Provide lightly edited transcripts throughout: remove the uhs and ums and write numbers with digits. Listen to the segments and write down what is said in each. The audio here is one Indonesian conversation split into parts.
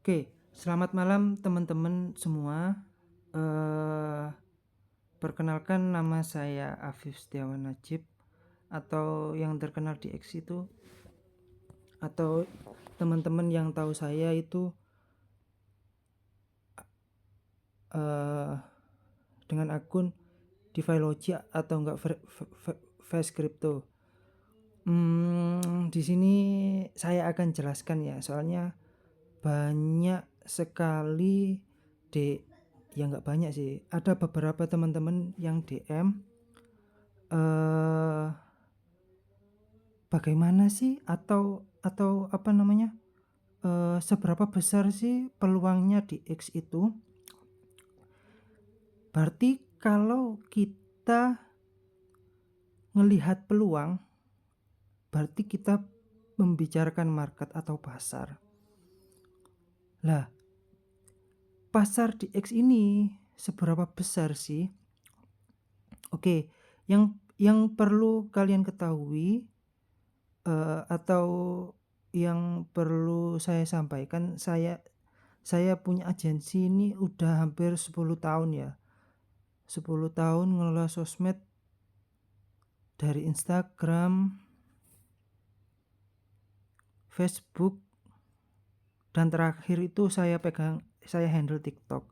Oke, selamat malam teman-teman semua. Eee, Perkenalkan nama saya Afif Setiawan Najib atau yang terkenal di X itu, atau teman-teman yang tahu saya itu eee, dengan akun Divilogy atau enggak Face Crypto. Di sini saya akan jelaskan ya, soalnya banyak sekali D ya nggak banyak sih, ada beberapa teman-teman yang DM, eee, bagaimana sih atau apa namanya, seberapa besar sih peluangnya di X itu? Berarti kalau kita ngelihat peluang, berarti kita membicarakan market atau pasar. Lah, pasar di X ini seberapa besar sih? Oke, yang perlu kalian ketahui, atau yang perlu saya sampaikan, saya punya agensi ini udah hampir 10 tahun ya. 10 tahun ngelola sosmed dari Instagram, Facebook, dan terakhir itu saya handle TikTok.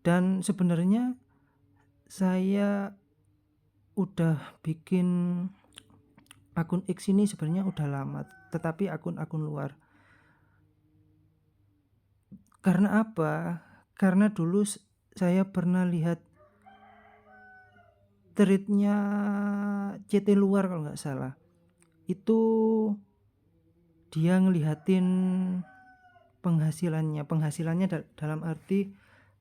Dan sebenarnya saya udah bikin akun X ini sebenarnya udah lama, tetapi akun-akun luar. Karena apa? Karena dulu saya pernah lihat thread-nya CT Luar kalau nggak salah. Itu dia ngelihatin penghasilannya dalam arti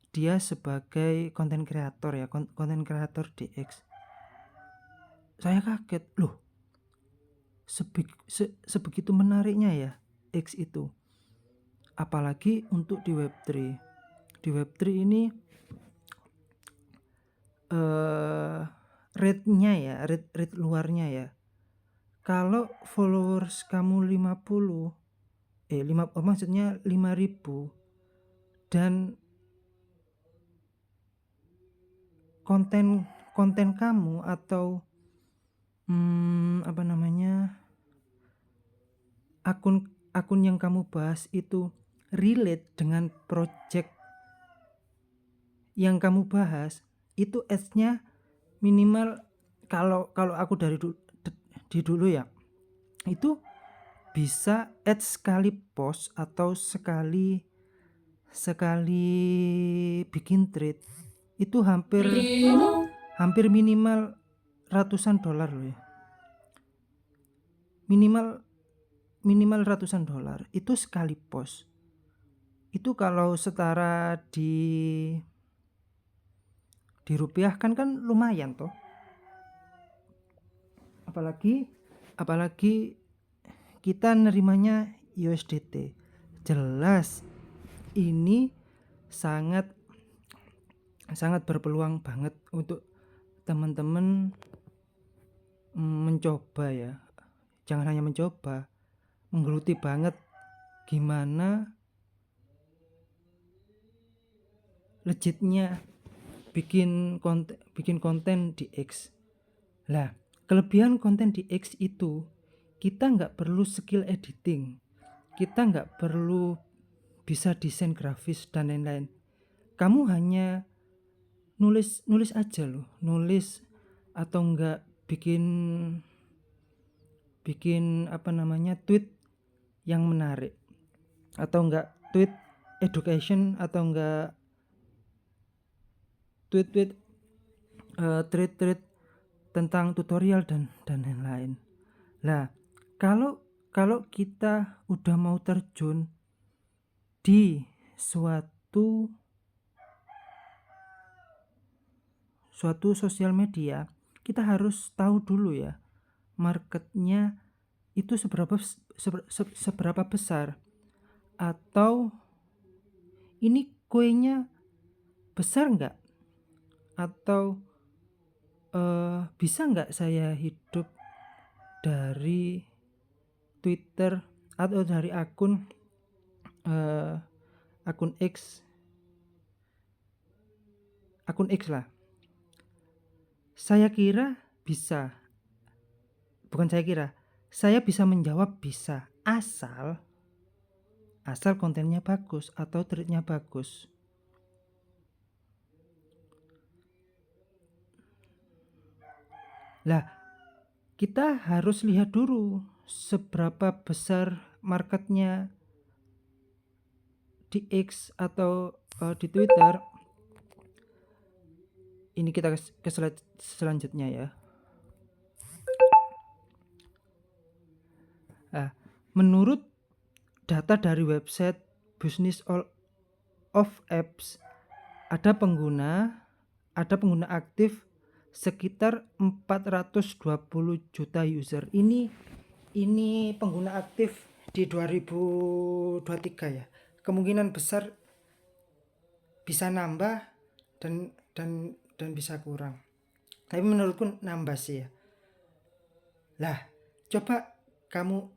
dia sebagai konten kreator ya, konten kreator di X. Saya kaget, loh sebegitu menariknya ya X itu. Apalagi untuk di Web3. Di Web3 ini rate-nya ya, rate luarnya ya. Kalau followers kamu 5.000 dan konten kamu atau apa namanya, akun yang kamu bahas itu relate dengan project yang kamu bahas, itu ads-nya minimal, kalau aku dulu ya, itu bisa ads sekali post atau sekali bikin trade itu hampir minimal ratusan dolar loh ya. Minimal ratusan dolar itu sekali post. Itu kalau setara dirupiahkan kan lumayan toh. Apalagi kita nerimanya USDT. Jelas ini sangat berpeluang banget untuk teman-teman mencoba ya. Jangan hanya mencoba, menggeluti banget gimana legitnya bikin konten di X. Lah, kelebihan konten di X itu kita nggak perlu skill editing, kita nggak perlu bisa desain grafis dan lain-lain. Kamu hanya nulis aja loh, nulis atau enggak bikin apa namanya, tweet yang menarik, atau enggak tweet education, atau enggak tweet thread tentang tutorial dan lain-lain. Lah, kalau kita udah mau terjun di suatu sosial media, kita harus tahu dulu ya marketnya itu seberapa besar, atau ini kuenya besar nggak, atau bisa nggak saya hidup dari Twitter atau dari akun akun X lah. Saya bisa menjawab bisa, asal kontennya bagus atau thread-nya bagus. Lah, kita harus lihat dulu seberapa besar marketnya di X atau di Twitter. Ini kita ke selanjutnya ya. Nah, menurut data dari website Business of Apps, ada pengguna aktif sekitar 420 juta user. Ini pengguna aktif di 2023 ya. Kemungkinan besar bisa nambah dan bisa kurang. Tapi menurutku nambah sih ya. Lah, coba kamu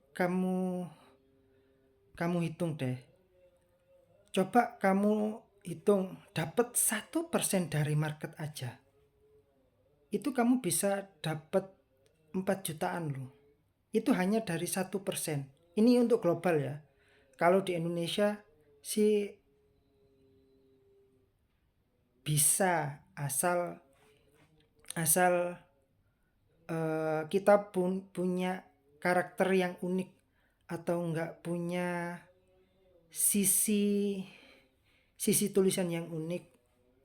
hitung deh. Coba kamu hitung dapat 1% dari market aja. Itu kamu bisa dapat 4 jutaan loh. Itu hanya dari 1%. Ini untuk global ya. Kalau di Indonesia sih bisa asal kita punya karakter yang unik atau enggak punya sisi tulisan yang unik,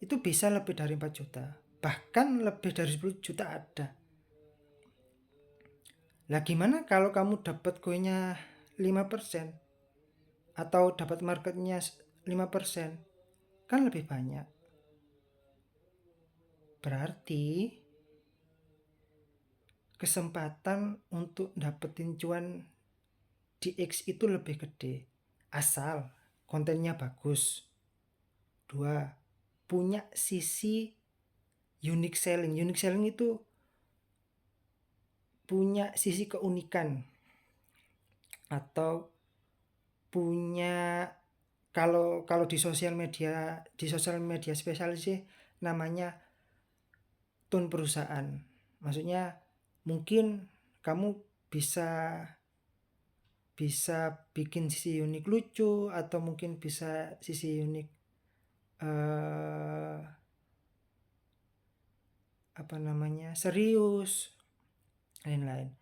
itu bisa lebih dari 4 juta, bahkan lebih dari 10 juta ada. Lah gimana kalau kamu dapat koinnya 5% atau dapat marketnya 5%, kan lebih banyak. Berarti kesempatan untuk dapetin cuan di X itu lebih gede, asal kontennya bagus. 2, punya sisi unique selling. Unique selling itu punya sisi keunikan atau punya, kalau di sosial media spesialis sih namanya tone perusahaan. Maksudnya mungkin kamu bisa bikin sisi unik lucu, atau mungkin bisa sisi unik serius, lain-lain.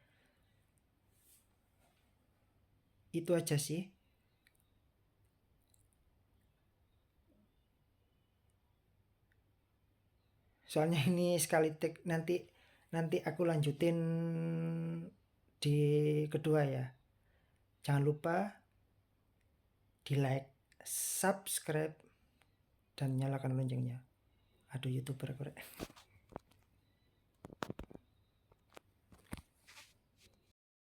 Itu aja sih. Soalnya ini sekali take, nanti aku lanjutin di kedua ya. Jangan lupa di like, subscribe, dan nyalakan loncengnya. Aduh, YouTuber korek.